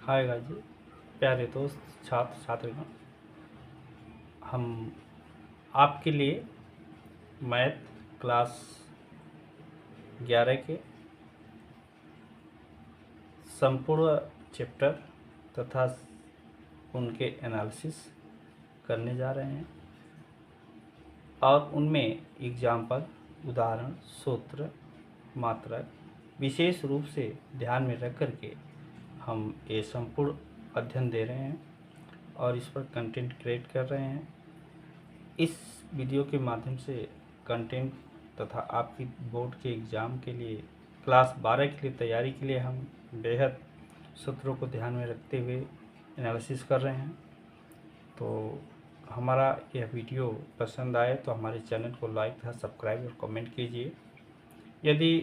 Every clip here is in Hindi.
हाय गाइस, प्यारे दोस्त, छात्र छात्रीगण। हम आपके लिए मैथ क्लास 11 के संपूर्ण चैप्टर तथा उनके एनालिसिस करने जा रहे हैं और उनमें एग्जाम्पल, उदाहरण, सूत्र, मात्रक विशेष रूप से ध्यान में रख करके हम ये संपूर्ण अध्ययन दे रहे हैं और इस पर कंटेंट क्रिएट कर रहे हैं। इस वीडियो के माध्यम से कंटेंट तथा आपकी बोर्ड के एग्ज़ाम के लिए क्लास 12 के लिए तैयारी के लिए हम बेहद सूत्रों को ध्यान में रखते हुए एनालिसिस कर रहे हैं। तो हमारा यह वीडियो पसंद आए तो हमारे चैनल को लाइक तथा सब्सक्राइब और कमेंट कीजिए। यदि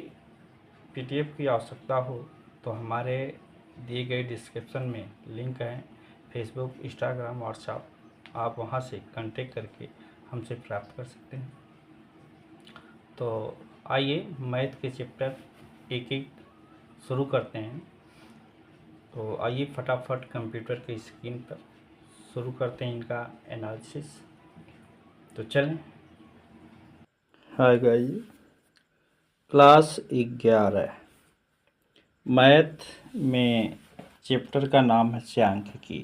पीडीएफ की आवश्यकता हो तो हमारे दिए गए डिस्क्रिप्शन में लिंक है, फेसबुक, इंस्टाग्राम, व्हाट्सएप, आप वहां से कांटेक्ट करके हमसे प्राप्त कर सकते हैं। तो आइए मैथ के चैप्टर एक एक शुरू करते हैं। तो आइए फटाफट कंप्यूटर की स्क्रीन पर शुरू करते हैं इनका एनालिसिस। तो चलें। हाय गाइस, क्लास 11 मैथ में चैप्टर का नाम है सांख्यिकी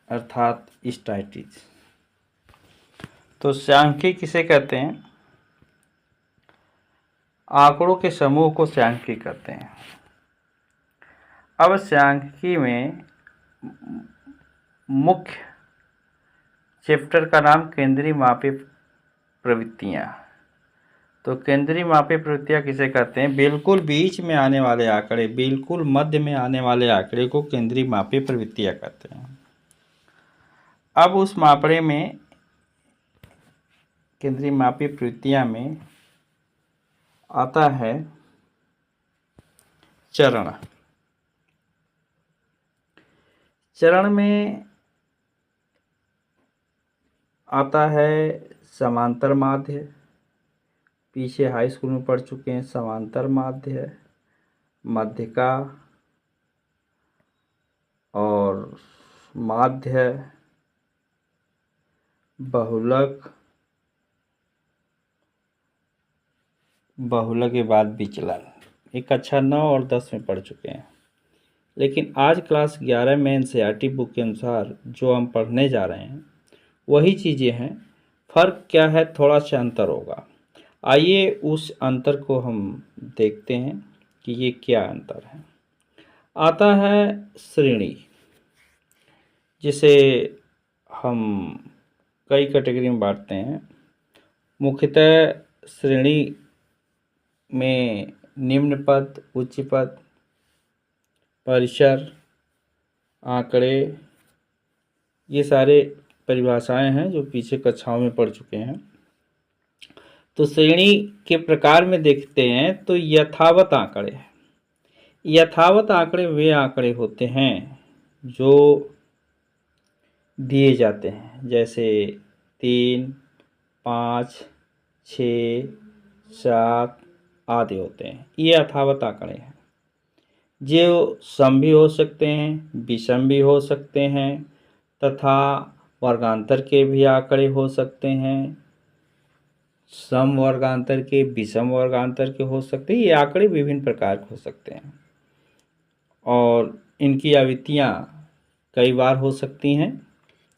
अर्थात स्टैटिस्टिक्स। तो सांख्यिकी किसे कहते हैं? आंकड़ों के समूह को सांख्यिकी कहते हैं। अब सांख्यिकी में मुख्य चैप्टर का नाम केंद्रीय मापी प्रवृत्तियाँ। तो केंद्रीय मापी प्रवृत्तियाँ किसे कहते हैं? बिल्कुल बीच में आने वाले आंकड़े, बिल्कुल मध्य में आने वाले आंकड़े को केंद्रीय मापी प्रवृत्तियाँ कहते हैं। अब उस मापड़े में, केंद्रीय मापी प्रवृत्तियाँ में आता है चरण। चरण में आता है समांतर माध्य, पीछे हाई स्कूल में पढ़ चुके हैं। समांतर माध्य, मध्यिका और माध्य, बहुलक, बहुलक के बाद विचलन। एक कक्षा 9 और 10 में पढ़ चुके हैं। लेकिन आज क्लास 11 में एनसीईआरटी बुक के अनुसार जो हम पढ़ने जा रहे हैं वही चीज़ें हैं। फ़र्क क्या है? थोड़ा सा अंतर होगा। आइए उस अंतर को हम देखते हैं कि ये क्या अंतर है। आता है श्रेणी, जिसे हम कई कैटेगरी में बांटते हैं। मुख्यतः श्रेणी में निम्न पद, उच्च पद, परिसर, आंकड़े, ये सारे परिभाषाएं हैं जो पीछे कक्षाओं में पढ़ चुके हैं। तो श्रेणी के प्रकार में देखते हैं तो यथावत आंकड़े। यथावत आंकड़े वे आंकड़े होते हैं जो दिए जाते हैं, जैसे 3, 5, 6, 7 आदि होते हैं। ये यथावत आंकड़े हैं जो सम भी हो सकते हैं, विषम भी हो सकते हैं तथा वर्गांतर के भी आंकड़े हो सकते हैं। सम वर्गांतर के, विषम वर्गांतर के हो सकते हैं। ये आंकड़े विभिन्न प्रकार के हो सकते हैं और इनकी आवृत्तियाँ कई बार हो सकती हैं,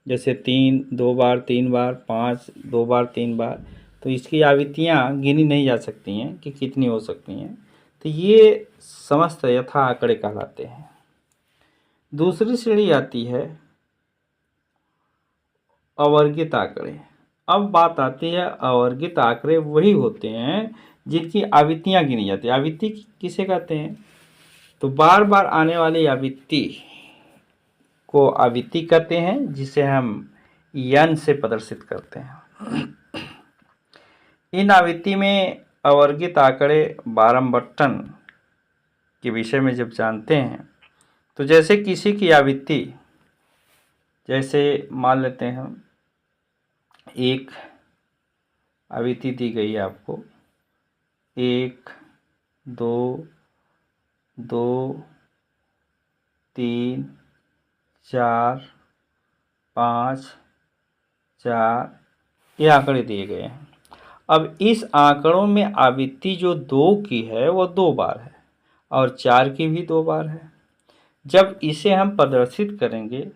जैसे 3 2 बार, 3 बार, 5 2 बार, 3 बार। तो इसकी आवृत्तियाँ गिनी नहीं जा सकती हैं कि कितनी हो सकती हैं। तो ये समस्त यथा आंकड़े कहलाते हैं। दूसरी श्रेणी आती है अवर्गित आंकड़े। अब बात आती है अवर्गित आंकड़े वही होते हैं जिनकी आवृत्तियाँ गिनी जाती हैं। आवृत्ति किसे कहते हैं? तो बार बार आने वाली आवृत्ति को आवृत्ति कहते हैं, जिसे हम n से प्रदर्शित करते हैं। इन आवृत्ति में अवर्गित आंकड़े बारंबट्टन के विषय में जब जानते हैं तो जैसे किसी की आवृत्ति, जैसे मान लेते हैं हम एक आवृत्ति दी गई है आपको 1 2 2 3, 4, 5, 4 ये आंकड़े दिए गए हैं। अब इस आंकड़ों में आवृत्ति जो 2 की है वो 2 बार है और 4 की भी 2 बार है। जब इसे हम प्रदर्शित करेंगे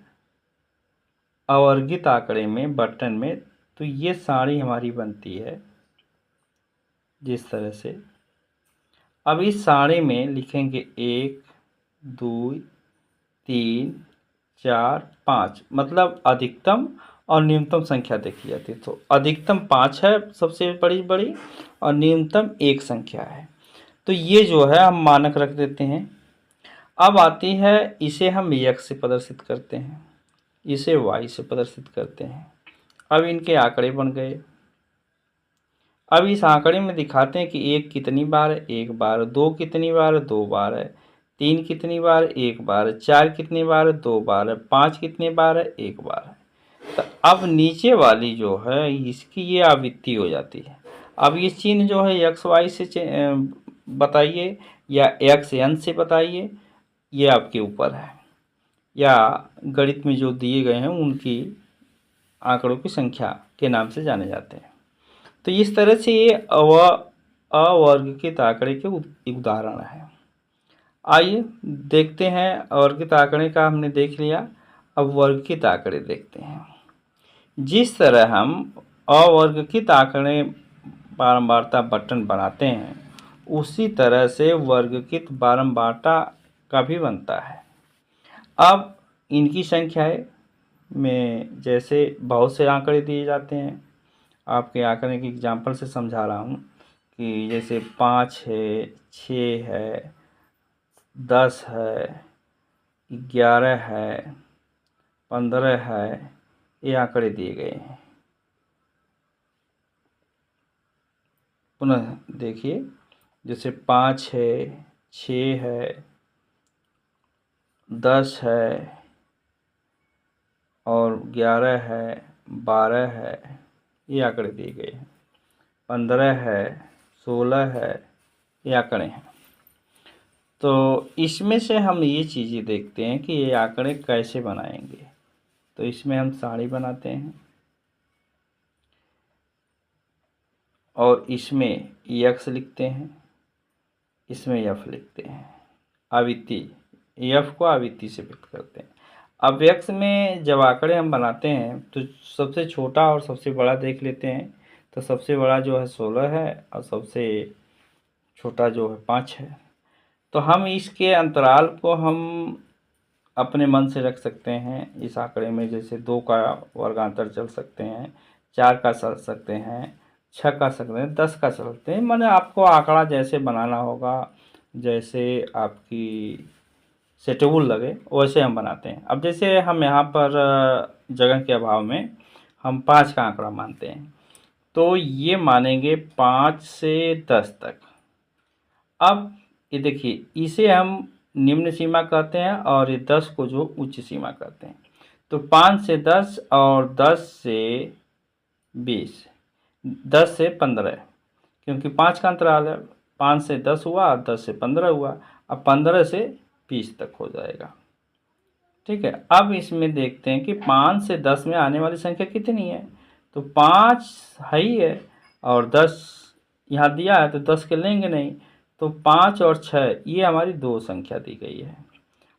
अवर्गित आंकड़े में बटन में, तो ये सारी हमारी बनती है जिस तरह से। अब इस सारे में लिखेंगे 1, 2, 3, 4, 5, मतलब अधिकतम और न्यूनतम संख्या देखी जाती है। तो अधिकतम 5 है सबसे बड़ी और न्यूनतम 1 संख्या है। तो ये जो है हम मानक रख देते हैं। अब आती है, इसे हम x से प्रदर्शित करते हैं, इसे y से प्रदर्शित करते हैं। अब इनके आंकड़े बन गए। अब इस आंकड़े में दिखाते हैं कि 1 कितनी बार है, 1 बार, 2 कितनी बार है, 2 बार है, 3 कितनी बार, 1 बार है, 4 कितनी बार है, 2 बार है, 5 कितनी बार है, 1 बार है। तो अब नीचे वाली जो है इसकी ये आवृत्ति हो जाती है। अब ये चिन्ह जो है एक्स वाई से बताइए या एक्स एन से बताइए, ये आपके ऊपर है, या गणित में जो दिए गए हैं उनकी आंकड़ों की संख्या के नाम से जाने जाते हैं। तो इस तरह से ये अवर्गित आंकड़े के उदाहरण है। आइए देखते हैं, अवर्गित आंकड़े का हमने देख लिया, अब वर्गित आंकड़े देखते हैं। जिस तरह हम अवर्गित आंकड़े बारंबारता बटन बनाते हैं, उसी तरह से वर्गित बारंबारता का भी बनता है। अब इनकी संख्याएं में जैसे बहुत से आंकड़े दिए जाते हैं, आपके आंकड़े के एग्जाम्पल से समझा रहा हूँ कि जैसे 5 है, 6 है, 10 है, 11 है, 15 है, ये आंकड़े दिए गए हैं। पुनः देखिए, जैसे 5 है, 6 है, 10 है और 11 है, 12 है, ये आंकड़े दिए गए हैं। 15 है, 16 है, ये आंकड़े हैं। तो इसमें से हम ये चीज़ें देखते हैं कि ये आंकड़े कैसे बनाएंगे। तो इसमें हम सारणी बनाते हैं और इसमें x लिखते हैं, इसमें f लिखते हैं। आवृत्ति, f को आवृत्ति से व्यक्त करते हैं। अब x में जब आंकड़े हम बनाते हैं तो सबसे छोटा और सबसे बड़ा देख लेते हैं। तो सबसे बड़ा जो है 16 है और सबसे छोटा जो है 5 है। तो हम इसके अंतराल को हम अपने मन से रख सकते हैं इस आंकड़े में। जैसे 2 का वर्गांतर चल सकते हैं, 4 का चल सकते हैं, 6 का सकते हैं, 10 का चलते हैं। माने आपको आंकड़ा जैसे बनाना होगा, जैसे आपकी सेटेबल लगे वैसे हम बनाते हैं। अब जैसे हम यहाँ पर जगह के अभाव में हम 5 का आंकड़ा मानते हैं, तो ये मानेंगे 5 से 10 तक। अब ये देखिए, इसे हम निम्न सीमा कहते हैं और ये 10 को जो उच्च सीमा कहते हैं। तो 5 से 10 और 10 से 20, 10 से 15, क्योंकि 5 का अंतराल है। 5 से 10 हुआ, 10 से 15 हुआ, अब 15 से 20 तक हो जाएगा। ठीक है। अब इसमें देखते हैं कि 5 से 10 में आने वाली संख्या कितनी है। तो 5 है ही है और 10 यहाँ दिया है, तो 10 के लेंगे नहीं। तो 5 और 6 ये हमारी 2 संख्या दी गई है।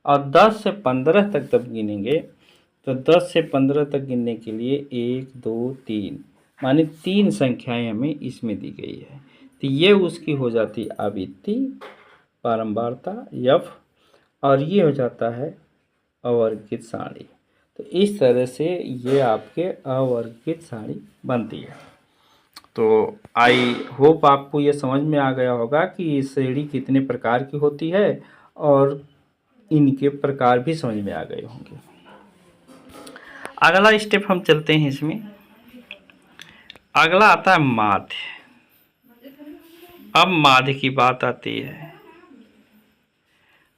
और 10 से 15 तक जब गिनेंगे, तो 10 से 15 तक गिनने के लिए 1, 2, 3 माने 3 संख्याएं हमें इसमें दी गई है। तो ये उसकी हो जाती आवृत्ति बारंबारता f, और ये हो जाता है अवर्गित सारणी। तो इस तरह से ये आपके अवर्गित सारणी बनती है। तो आई होप आपको ये समझ में आ गया होगा कि श्रेणी कितने प्रकार की होती है और इनके प्रकार भी समझ में आ गए होंगे। अगला स्टेप हम चलते हैं इसमें। अगला आता है माध्य। अब माध्य की बात आती है।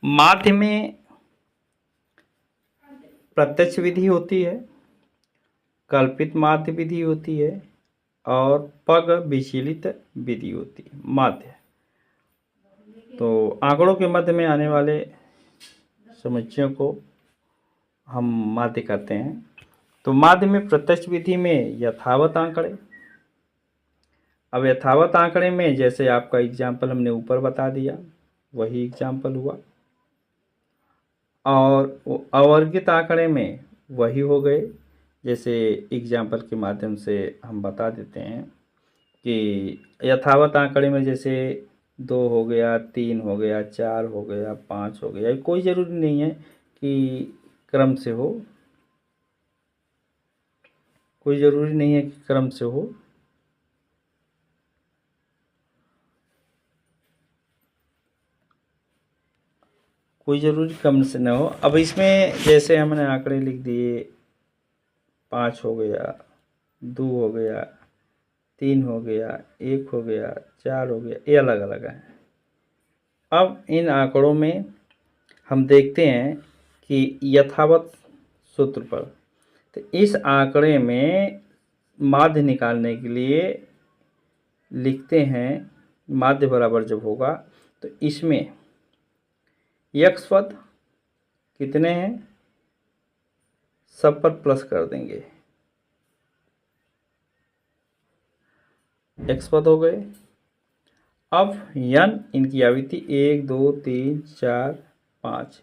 माध्य में प्रत्यक्ष विधि होती है, कल्पित माध्य विधि होती है और पग विचलित विधि होती है। माध्य तो आंकड़ों के मध्य में आने वाले समुच्चयों को हम माध्य कहते हैं। तो माध्य में प्रत्यक्ष विधि में यथावत आंकड़े। अब यथावत आंकड़े में जैसे आपका एग्जाम्पल हमने ऊपर बता दिया, वही एग्जाम्पल हुआ। और अवर्गित आंकड़े में वही हो गए, जैसे एग्जाम्पल के माध्यम से हम बता देते हैं कि यथावत आंकड़े में जैसे 2 हो गया, 3 हो गया, 4 हो गया, 5 हो गया। कोई ज़रूरी नहीं है कि क्रम से हो, कोई ज़रूरी नहीं है कि क्रम से हो। कोई ज़रूरी क्रम से न हो। अब इसमें जैसे हमने आंकड़े लिख दिए, 5 हो गया, 2 हो गया, 3 हो गया, 1 हो गया, 4 हो गया, ये अलग अलग है। अब इन आंकड़ों में हम देखते हैं कि यथावत सूत्र पर, तो इस आंकड़े में माध्य निकालने के लिए लिखते हैं, माध्य बराबर जब होगा तो इसमें यक्स पद कितने हैं, सब पर प्लस कर देंगे। एक्स पद हो गए। अब यन इनकी आवृत्ति 1 2 3 4 5,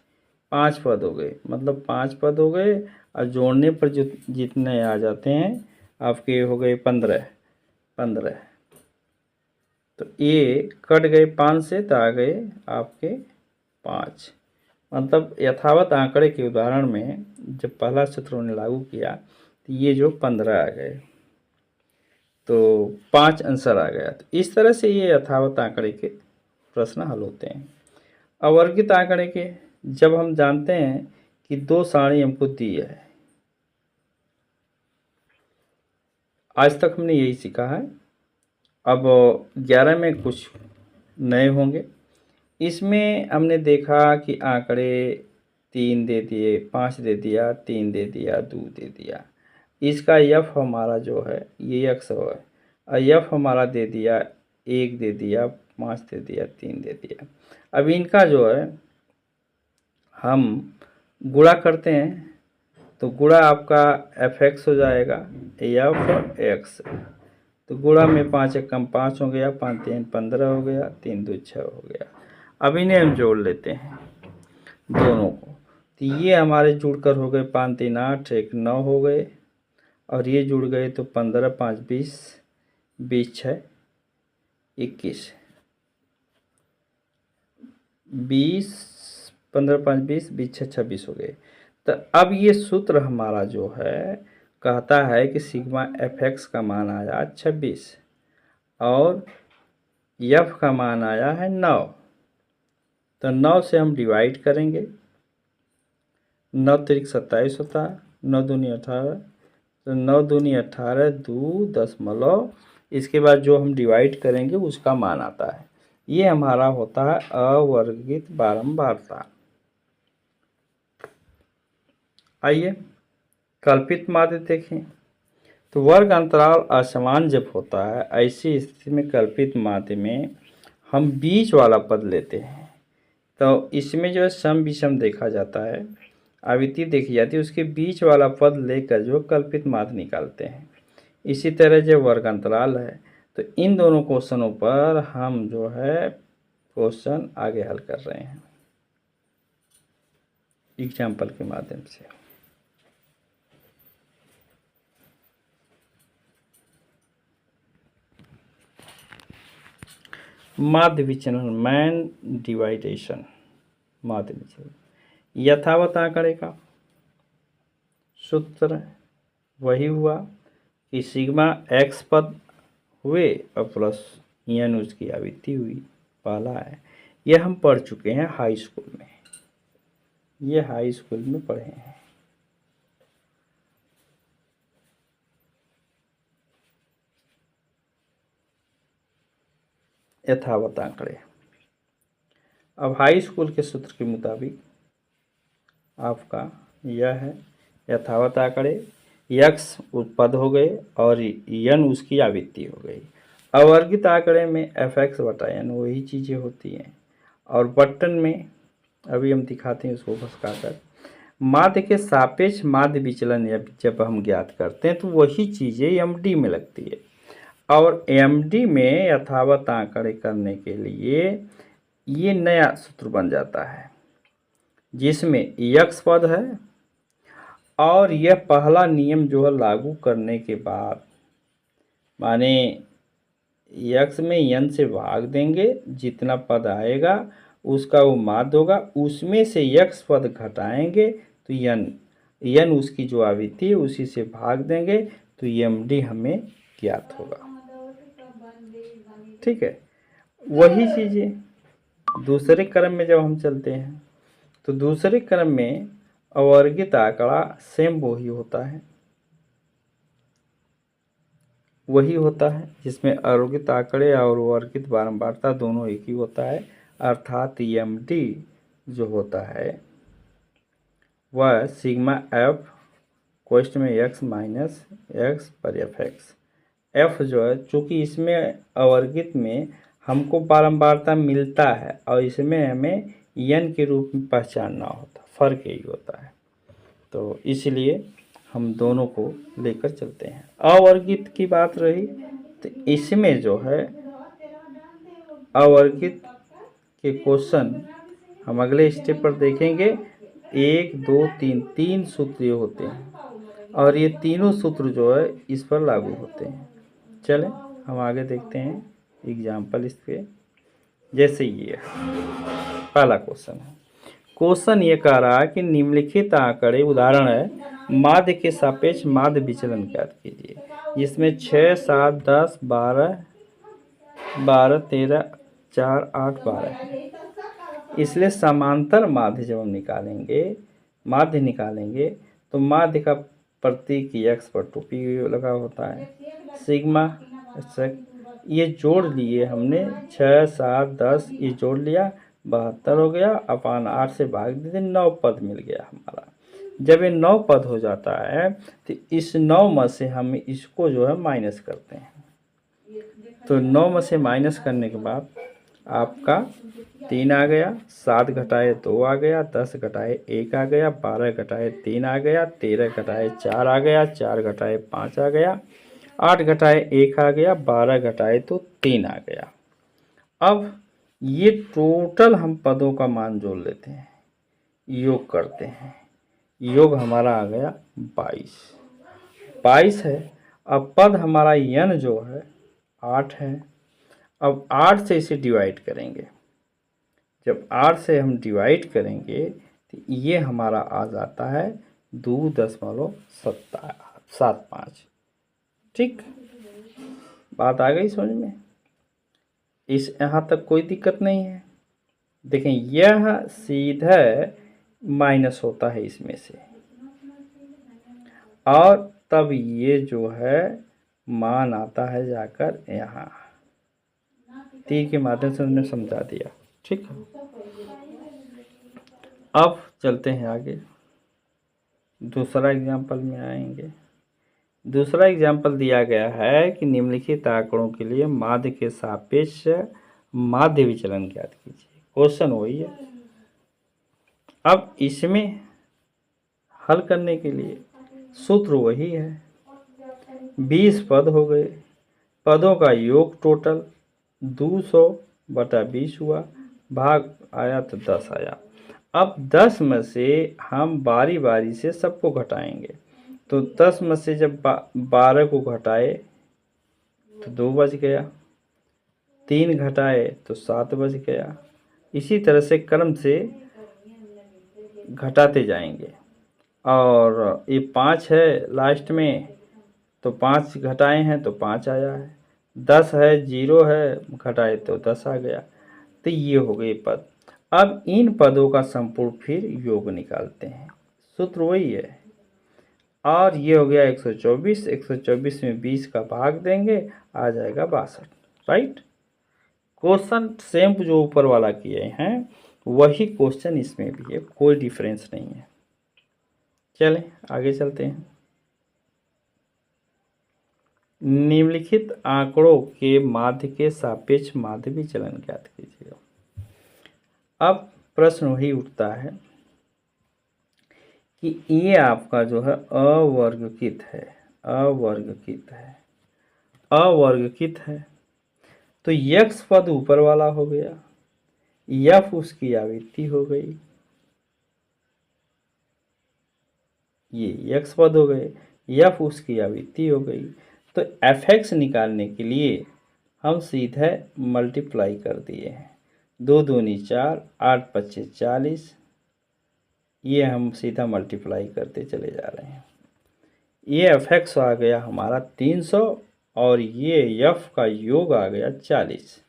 5 पद हो गए, मतलब 5 पद हो गए। और जोड़ने पर जो जितने आ जाते हैं आपके हो गए 15। तो ये कट गए 5 से, तो आ गए आपके 5। मतलब यथावत आंकड़े के उदाहरण में जब पहला सूत्र उन्होंने लागू किया तो ये जो 15 आ गए, तो 5 आंसर आ गया। तो इस तरह से ये यथावत आंकड़े के प्रश्न हल होते हैं। अवर्गित आंकड़े के जब हम जानते हैं कि 2 सारणी हमको दी है, आज तक हमने यही सीखा है। अब 11 में कुछ नए होंगे। इसमें हमने देखा कि आंकड़े 3 दे दिए, 5 दे दिया, 3 दे दिया, 2 दे दिया। इसका यफ हमारा जो है ये यक्स है, और यफ हमारा दे दिया, 1 दे दिया, 5 दे दिया, 3 दे दिया। अब इनका जो है हम गुणा करते हैं, तो गुणा आपका एफ एक्स हो जाएगा, एफ एक्स। तो गुणा में 5 एकम 5 हो गया, 5 3 15 हो गया, 3 2 6 हो गया। अब इन्हें हम जोड़ लेते हैं दोनों को, तो ये हमारे जुड़कर हो गए 5 3 8, 1 9 हो गए। और ये जुड़ गए तो 15 5 20, 20 6 21, 20 15 5 20, 20 6 26 हो गए। तो अब ये सूत्र हमारा जो है कहता है कि सिग्मा एफ एक्स का मान आया 26 और एफ का मान आया है 9। तो 9 से हम डिवाइड करेंगे, 9 तिरिक 27 होता है, 9 दूनी 18, तो 9 दूनी 18, 2., इसके बाद जो हम डिवाइड करेंगे उसका मान आता है। ये हमारा होता है अवर्गित बारंबारता। आइए कल्पित माध्य देखें। तो वर्ग अंतराल असमान जब होता है, ऐसी स्थिति में कल्पित माध्य में हम बीच वाला पद लेते हैं। तो इसमें जो है सम विषम देखा जाता है, आवृत्ति देखी जाती है, उसके बीच वाला पद लेकर जो कल्पित माध्य निकालते हैं। इसी तरह जो वर्ग अंतराल है, तो इन दोनों क्वेश्चनों पर हम जो है क्वेश्चन आगे हल कर रहे हैं एग्जाम्पल के माध्यम से। माध्य विचलन, मैन डिवाइडेशन, माध्य विचलन। यथावत आंकड़े का सूत्र वही हुआ कि सिग्मा एक्स पद हुए और प्लस एन उसकी आवृत्ति हुई, पहला है। यह हम पढ़ चुके हैं हाई स्कूल में, ये हाई स्कूल में पढ़े हैं। यथावत आंकड़े, अब हाई स्कूल के सूत्र के मुताबिक आपका यह है यथावत आंकड़े, यक्स पद हो गए और यन उसकी आवृत्ति हो गई। अवर्गित आंकड़े में एफ एक्स बटा एन वही चीज़ें होती हैं, और बटन में अभी हम दिखाते हैं उसको भुसकाकर। माध्य के सापेक्ष माध्य विचलन जब हम ज्ञात करते हैं तो वही चीज़ें एमडी में लगती है, और एमडी में यथावत आंकड़े करने के लिए ये नया सूत्र बन जाता है जिसमें यक्स पद है, और यह पहला नियम जो है लागू करने के बाद, माने यक्स में यन से भाग देंगे, जितना पद आएगा उसका वो माध्य होगा, उसमें से यक्स पद घटाएंगे तो यन उसकी जो आवृत्ति है उसी से भाग देंगे तो एमडी हमें ज्ञात होगा। ठीक है, वही चीज़ें दूसरे क्रम में जब हम चलते हैं तो दूसरे क्रम में अवर्गित आंकड़ा सेम वही होता है, जिसमें अवर्गित आंकड़े और वर्गित बारंबारता दोनों एक ही होता है, अर्थात एमडी जो होता है वह सिग्मा एफ कोष्ठ में एक्स माइनस एक्स पर एफ एक्स। एफ जो है चूँकि इसमें अवर्गित में हमको बारंबारता मिलता है और इसमें हमें यन के रूप में पहचानना होता, फर्क यही होता है, तो इसलिए हम दोनों को लेकर चलते हैं। अवर्गित की बात रही तो इसमें जो है अवर्गित के क्वेश्चन हम अगले स्टेप पर देखेंगे। 1 2 3 तीन सूत्र ये होते हैं और ये तीनों सूत्र जो है इस पर लागू होते हैं। चलें हम आगे देखते हैं एग्जाम्पल इस पे। जैसे ये पहला क्वेश्चन है, क्वेश्चन ये कह रहा है कि निम्नलिखित आंकड़े, उदाहरण है माध्य के सापेक्ष माध्य विचलन ज्ञात कीजिए, जिसमें 6 7 10 12 12 13 4 8 12 है। इसलिए समांतर माध्य जब हम माध्य निकालेंगे तो माध्य का प्रतीक एक्स पर टोपी लगा होता है, सिग्मा ये जोड़ लिए हमने 6 7 10 ये जोड़ लिया 72 हो गया, अपान 8 से भाग दे 9 पद मिल गया हमारा। जब ये 9 पद हो जाता है तो इस 9 में से हम इसको जो है माइनस करते हैं, तो 9 में से माइनस करने के बाद आपका 3 आ गया, 7 घटाए 2 आ गया, 10 घटाए 1 आ गया, 12 घटाए 3 आ गया, 13 घटाए 4 आ गया, 4 घटाए 5 आ गया, 8 घटाए 1 आ गया, 12 घटाए तो 3 आ गया। अब ये टोटल हम पदों का मान जोड़ लेते हैं, योग करते हैं, योग हमारा आ गया 22 है। अब पद हमारा यन जो है 8 है। अब 8 से इसे डिवाइड करेंगे, जब 8 से हम डिवाइड करेंगे तो ये हमारा आ जाता है 2.75। ठीक, बात आ गई समझ में? इस यहाँ तक कोई दिक्कत नहीं है। देखें यह सीधा माइनस होता है इसमें से, और तब ये जो है मान आता है जाकर यहाँ, तीर के माध्यम से हमने समझा दिया। ठीक है, अब चलते हैं आगे, दूसरा एग्जाम्पल में आएंगे। दूसरा एग्जाम्पल दिया गया है कि निम्नलिखित आंकड़ों के लिए माध्य के सापेक्ष माध्य विचलन ज्ञात कीजिए। क्वेश्चन वही है। अब इसमें हल करने के लिए सूत्र वही है, 20 पद हो गए, पदों का योग टोटल 200/20 हुआ, भाग आया तो 10 आया। अब 10 में से हम बारी बारी से सबको घटाएंगे, तो 10 में से जब 12 को घटाए तो 2 बच गया, 3 घटाए तो 7 बच गया। इसी तरह से क्रम से घटाते जाएंगे, और ये 5 है लास्ट में, तो 5 घटाए हैं तो 5 आया है, 10 है 0 है घटाए तो 10 आ गया। तो ये हो गए पद। अब इन पदों का संपूर्ण फिर योग निकालते हैं, सूत्र वही है, और ये हो गया 124। 124 में 20 का भाग देंगे, आ जाएगा 62। राइट, क्वेश्चन सेम जो ऊपर वाला किए हैं वही क्वेश्चन इसमें भी है, कोई डिफरेंस नहीं है। चलें आगे चलते हैं। निम्नलिखित आंकड़ों के माध्य के सापेक्ष माध्य विचलन ज्ञात कीजिए। अब प्रश्न वही उठता है कि ये आपका जो है अवर्गकित है, अवर्गकित है, अवर्गकित है। तो यक्स पद ऊपर वाला हो गया, यफ उसकी आवृत्ति हो गई, ये यक्स पद हो गए, यफ उसकी आवृत्ति हो गई। तो एफ एक्स निकालने के लिए हम सीधे मल्टीप्लाई कर दिए हैं, 2 दूनी 4, 8 पच्चे 40, ये हम सीधा मल्टीप्लाई करते चले जा रहे हैं। ये एफ एक्स आ गया हमारा 300 और ये यफ का योग आ गया 40,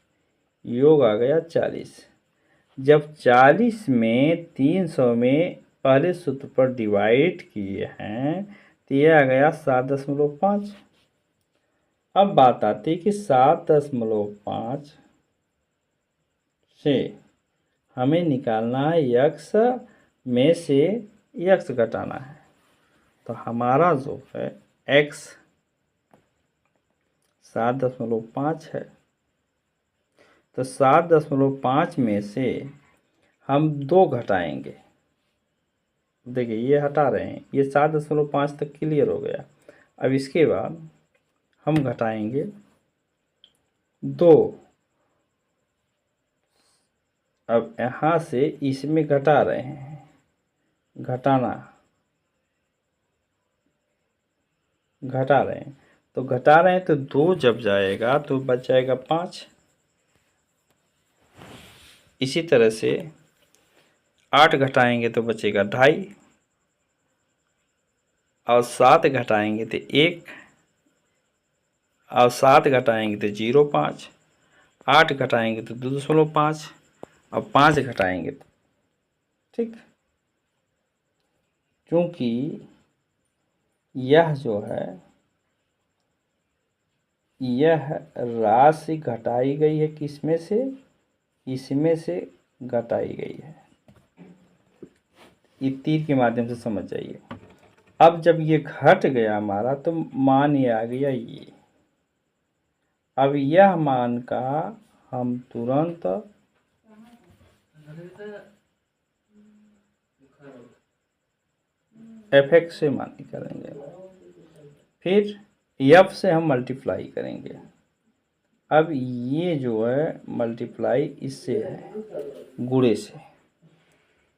योग आ गया 40। जब 40 में 300 में पहले सूत्र पर डिवाइड किए हैं तो ये आ गया 7.5। अब बात आती है कि 7.5 से हमें निकालना है यक्स में से यक्स घटाना है। तो हमारा जो है एक्स 7.5 है, तो 7.5 में से हम 2 घटाएंगे। देखिए ये हटा रहे हैं, ये 7.5 तक क्लियर हो गया। अब इसके बाद हम घटाएंगे 2। अब यहाँ से इसमें घटा रहे हैं, घटा रहे हैं, तो घटा रहे हैं तो 2 जब जाएगा तो बच जाएगा 5। इसी तरह से 8 घटाएंगे तो बचेगा 2.5, और 7 घटाएंगे तो 1, और 7 घटाएंगे तो 0.5, 8 घटाएंगे तो 2.5, और 5 घटाएंगे तो ठीक। क्योंकि यह जो है यह राशि घटाई गई है, किसमें से, इसमें से घटाई गई है। ये तीर के माध्यम से समझ जाइए। अब जब ये घट गया हमारा तो मान ये आ गया ये। अब यह मान का हम तुरंत एफ एक्स से मान निकालेंगे, फिर एफ से हम मल्टीप्लाई करेंगे। अब ये जो है मल्टीप्लाई इससे है, गुणे से,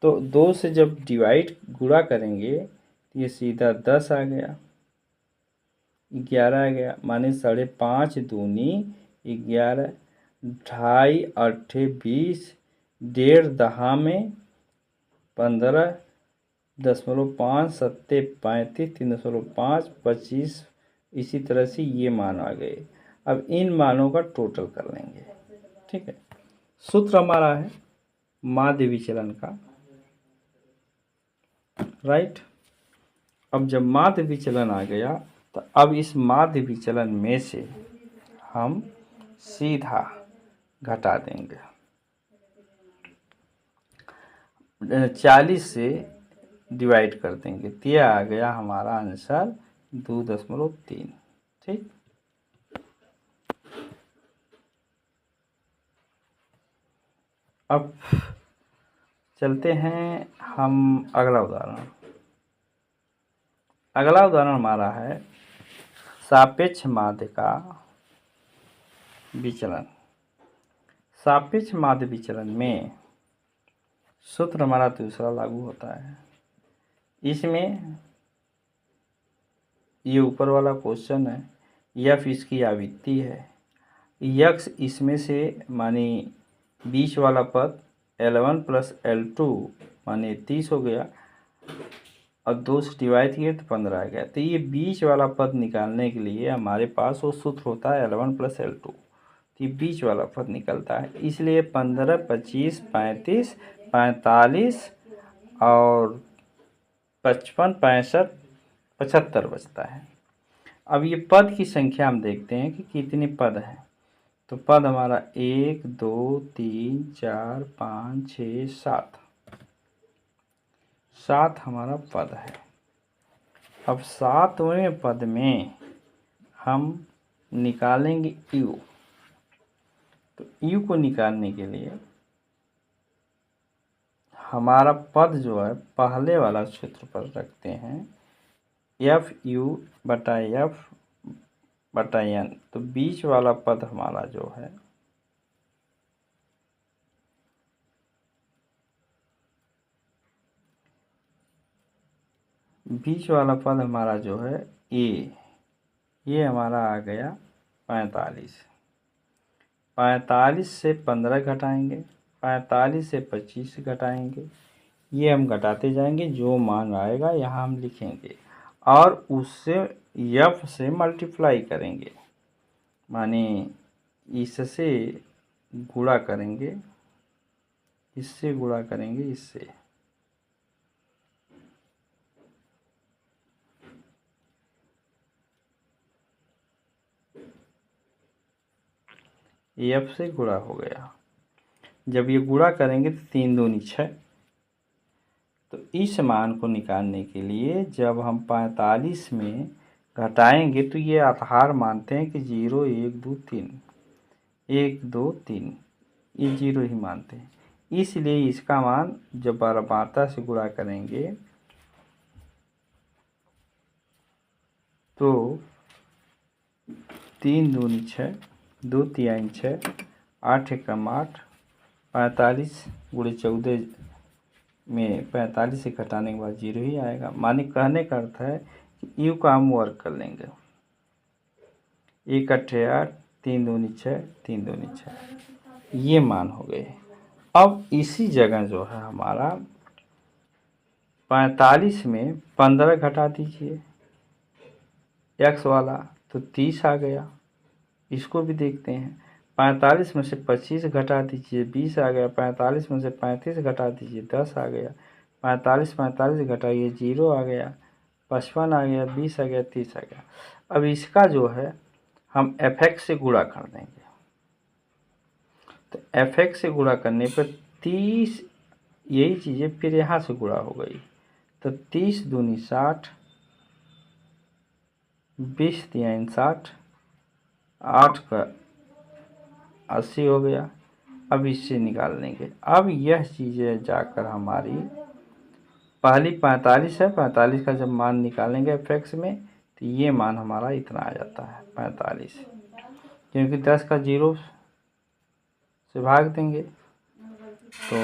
तो 2 से जब डिवाइड गुणा करेंगे तो ये सीधा 10 आ गया, 11 आ गया, माने 5.5 दूनी 11, 2.5 8 20, 1.5 दहा में 15, 0.5 7 35, 3.5 25, इसी तरह से ये मान आ गए। अब इन मानों का टोटल कर लेंगे, ठीक है। सूत्र हमारा है माध्य विचलन का, राइट। अब जब माध्य विचलन आ गया तो अब इस माध्य विचलन में से हम सीधा घटा देंगे। 40 से डिवाइड कर देंगे तो यह आ गया हमारा आंसर 2.3, ठीक। अब चलते हैं हम अगला उदाहरण। अगला उदाहरण हमारा है सापेक्ष माध्य का विचलन। सापेक्ष माध्य विचलन में सूत्र हमारा दूसरा लागू होता है। इसमें ये ऊपर वाला क्वेश्चन है, यफ इसकी आवृत्ति है, यक्स इसमें से माने 20 वाला पद L1 + L2 माने 30 हो गया, और 2 से डिवाइड किए तो 15 आ गया। तो ये 20 वाला पद निकालने के लिए हमारे पास वो सूत्र होता है L1 + L2, तो ये 20 वाला पद निकलता है। इसलिए 15 25 35 45 और 55 65 75 बचता है। अब ये पद की संख्या हम देखते हैं कि कितने पद हैं। तो पद हमारा 1 2 3 4 5 6 7, 7 हमारा पद है। अब 7वें पद में हम निकालेंगे यू। तो यू को निकालने के लिए हमारा पद जो है पहले वाला सूत्र पर रखते हैं, एफ यू बटा एफ बटा एन। तो बीच वाला पद हमारा जो है ए, ये हमारा आ गया 45। 45 से 15 घटाएंगे, 45 से 25 घटाएंगे, ये हम घटाते जाएंगे, जो मान आएगा यहाँ हम लिखेंगे और उससे एफ से मल्टीप्लाई करेंगे, माने इससे गुणा करेंगे, इससे गुणा करेंगे, इससे एफ से गुणा हो गया। जब ये गुणा करेंगे तो 3 दूनी 6। तो इस मान को निकालने के लिए जब हम 45 में घटाएंगे तो ये आधार मानते हैं कि 0 1 2 3, 1 2 3, ये 0 ही मानते हैं। इसलिए इसका मान जब बारंबारता से गुणा करेंगे तो 3 दूनी 6, 2 तिहाई 6, 8 एकम 8, 45 गुणे 14 में 45 से घटाने के बाद 0 ही आएगा। माने कहने का अर्थ है कि यू का हम वर्क कर लेंगे, 1 अट्ठे 8, 3 दूनी 6, 3 दूनी 6, ये मान हो गए। अब इसी जगह जो है हमारा 45 में 15 घटा दीजिए एक्स वाला, तो 30 आ गया। इसको भी देखते हैं, 45 में से 25 घटा दीजिए 20 आ गया, 45 में से 35 घटा दीजिए 10 आ गया, 45 घटाइए 0 आ गया, 55 आ गया, 20 आ गया, 30 आ गया। अब इसका जो है हम fx से गुणा कर देंगे। तो fx से गुणा करने पर 30, यही चीज़ें फिर यहाँ से गुणा हो गई, तो 30 दूनी 60, 20 तिहाई 60, 8 का 80 हो गया। अब इससे निकाल लेंगे। अब यह चीज़ें जाकर हमारी पहली 45 है, 45 का जब मान निकालेंगे एफएक्स में तो ये मान हमारा इतना आ जाता है 45, क्योंकि 10 का 0 से भाग देंगे तो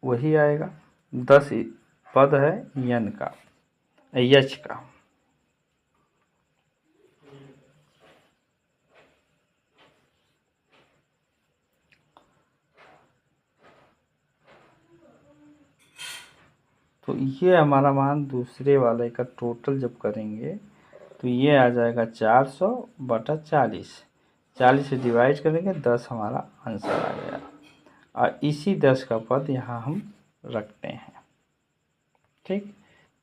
वही आएगा। 10 पद है यन का, एच का। तो ये हमारा मान दूसरे वाले का टोटल जब करेंगे तो ये आ जाएगा 400 बटा 40, 40 से डिवाइड करेंगे, 10 हमारा आंसर आ गया। और इसी 10 का पद यहाँ हम रखते हैं। ठीक,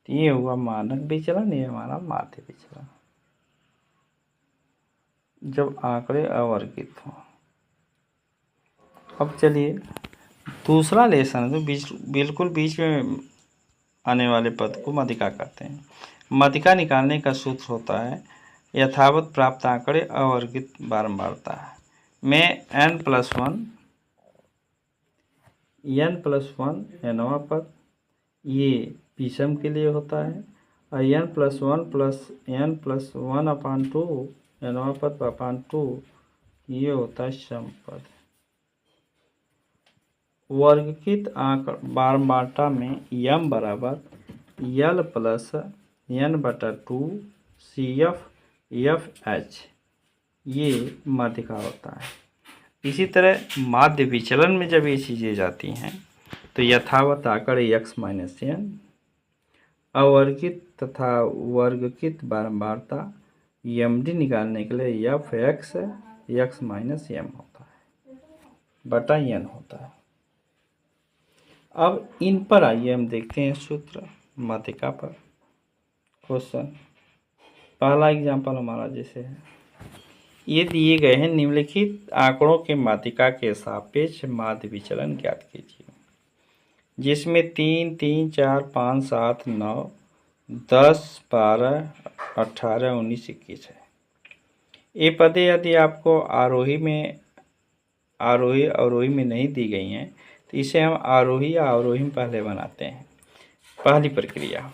तो ये हुआ मानक विचलन, ये हमारा माध्य विचलन जब आंकड़े अवर्गित हों। अब चलिए दूसरा लेसन है, तो बिल्कुल बीच में आने वाले पद को माध्यिका कहते हैं। माध्यिका निकालने का सूत्र होता है यथावत प्राप्त आंकड़े अवर्गित बारंबारता में n+1 nवां पद, ये विषम के लिए होता है, और n+1 प्लस n+1/2 nवां पद अपान 2 ये होता है सम पद। वर्गीकृत आंकड़ा बारंबारता में m बराबर l plus n/2 CF FH ये माध्यिका होता है। इसी तरह माध्य विचलन में जब ये चीज़ें जाती हैं तो यथावत आंकड़े x - n, अवर्गित तथा वर्गीकृत बारंबारता MD निकालने के लिए FX x - m होता है बटा n होता है। अब इन पर आइए हम देखते हैं सूत्र माध्यिका पर। क्वेश्चन पहला एग्जाम्पल हमारा जैसे है, ये दिए गए हैं निम्नलिखित आंकड़ों के माध्यिका के सापेक्ष माध्य विचलन ज्ञात कीजिए, जिसमें 3 3 4 5 7 9 10 12 18 19 21 है। ये पदे यदि आपको आरोही में आरोही अवरोही में नहीं दी गई हैं, तो इसे हम आरोही या अवरोही में पहले बनाते हैं। पहली प्रक्रिया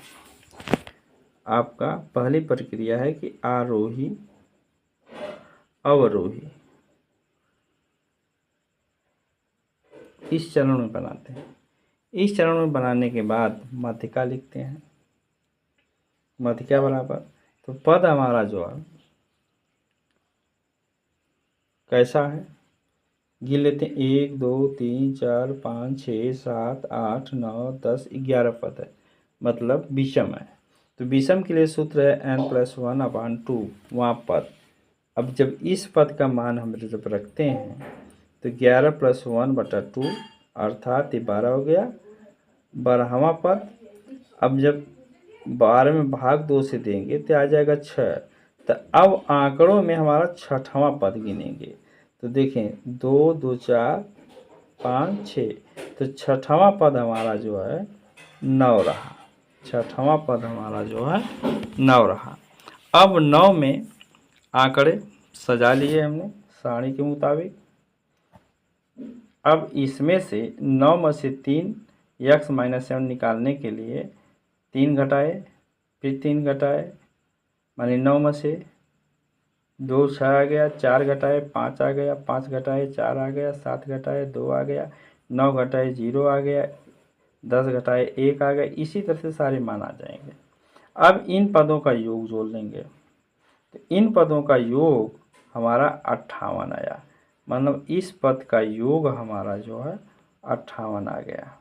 आपका पहली प्रक्रिया है कि आरोही अवरोही इस चरण में बनाते हैं। इस चरण में बनाने के बाद माध्यिका लिखते हैं। माध्यिका बराबर, तो पद हमारा जो है कैसा है, गिन लेते हैं। 1 2 3 4 5 6 7 8 9 10 11 पद है, मतलब विषम है। तो विषम के लिए सूत्र है n+1/2 वहाँ पद। अब जब इस पद का मान हम जब रखते हैं तो 11 + 1/2 अर्थात ये 12 हो गया, 12वां पद। अब जब 12 में भाग 2 से देंगे तो आ जाएगा 6। तो अब आंकड़ों में हमारा 6वां पद गिनेंगे। तो देखें 2 2 4 5 6, तो 6वां पद हमारा जो है 9 रहा। 6वां पद हमारा जो है 9 रहा। अब 9 में आंकड़े सजा लिए हमने सारणी के मुताबिक। अब इसमें से 9 में से 3 x - 7 निकालने के लिए 3 घटाए, फिर 3 घटाए, माने 9 में से 2 6 आ गया, 4 घटाए 5 आ गया, 5 घटाए 4 आ गया, 7 घटाए 2 आ गया, 9 घटाए 0 आ गया, 10 घटाए 1 आ गया। इसी तरह से सारे मान आ जाएंगे। अब इन पदों का योग जोड़ लेंगे, तो इन पदों का योग हमारा 58 आया, मतलब इस पद का योग हमारा जो है 58 आ गया।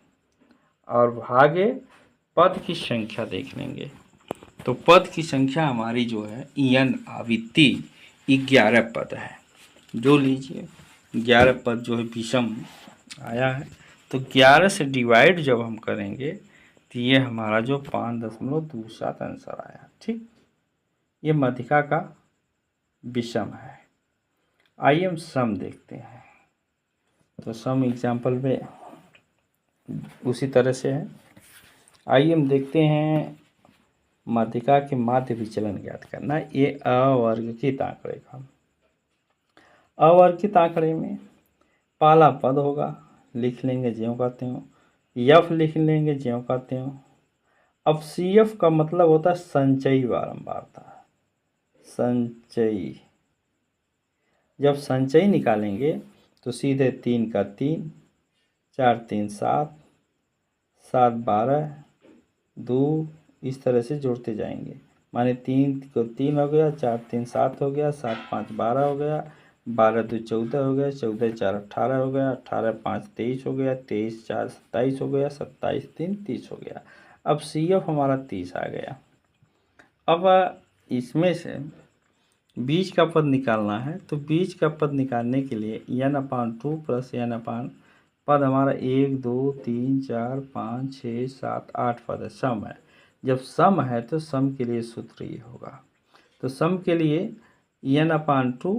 और भागे पद की संख्या देख लेंगे, तो पद की संख्या हमारी जो है n आवृत्ति 11 पद है। जो लीजिए 11 पद जो है विषम आया है, तो 11 से डिवाइड जब हम करेंगे तो ये हमारा जो 5.27 आंसर आया। ठीक, ये माध्यिका का विषम है। आइए हम सम देखते हैं। तो सम एग्जाम्पल में उसी तरह से है। आइए हम देखते हैं माध्यिका के माध्य विचलन ज्ञात करना। ये अवर्गित आंकड़े का, अवर्गित आंकड़े में पहला पद होगा, लिख लेंगे ज्यों कहते हो, यफ लिख लेंगे ज्यों कहते हो। अब CF का मतलब होता है संचयी बारंबारता, संचयी। जब संचयी निकालेंगे तो सीधे 3 का 3, 4 3 7, 7 12, 2 इस तरह से जोड़ते जाएंगे। माने 3 को 3 हो गया, 4 3 7 हो गया, 7 5 12 हो गया, 12 2 14 हो गया, 14 4 18 हो गया, 18 5 23 हो गया, 23 4 27 हो गया, 27 3 30 हो गया। अब CF हमारा 30 आ गया। अब इसमें से बीच का पद निकालना है, तो बीच का पद निकालने के लिए n/2 + n/, पद हमारा 1 2 3 4 5 6 7 8 पद है, सम है। जब सम है तो सम के लिए सूत्र ये होगा। तो सम के लिए n/2